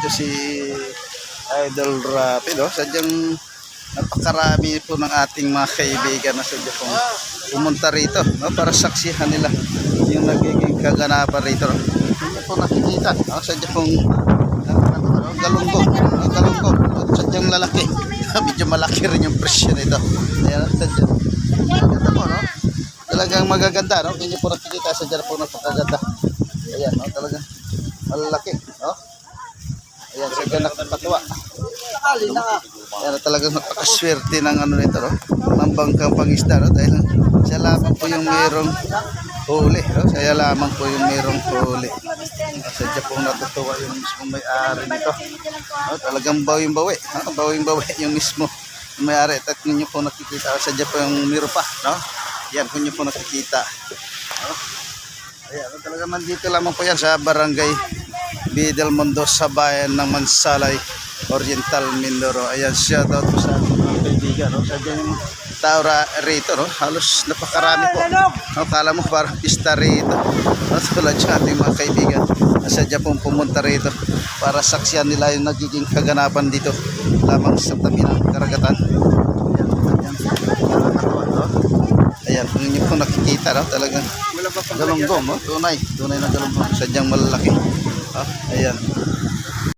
dito si Idol Rapi, no? Sadyang napakarami po ng ating mga kaibigan na sadya pong pumunta rito, no? Para saksihan nila yung nagiging kaganapan rito, no? Hindi po nakikita, no? Sadya pong galunggong, sadyang lalaki. Medyo malaki rin yung presyo nito. Ayan, sadya. Ganda po, no? Talagang magaganda, no? Hindi po nakikita, sadya po napakaganda. Ayan, no? Talagang malalaki, no? Ayan, sadya nakakatuwa. Ayan, talagang napakaswerte ng ano nito, no? Ng bangkang pangisda, no? Dahil siya lamang po yung mayroong huli, no? Siya lamang po yung mayroong huli. Sadya pong natutuwa yung mismo may-ari nito, no? Talagang bawing-bawi, no? Bawing-bawi yung mismo may-ari. At ninyo po nakikita, sadya po yung miro pa, no? Yan, kung nyo po nakikita, no? Ayan, talagang nandito lamang po yan sa Barangay Bidel Mundo sa bayan ng Mansalay Oriental, Mindoro. Ayan, shout out po sa mga kaibigan, no? Sadya yung tao rito, no? Halos napakarami po, no? Kala mo parang pista rito, no? Tulad sa ating mga kaibigan na sadya pong pumunta rito para saksiyan nila yung nagiging kaganapan dito lamang sa tabi ng karagatan. Ayan, kung inyo po nakikita, no? Talagang galunggong, no? Tunay na galunggong, sadyang malalaki, no? Ayan.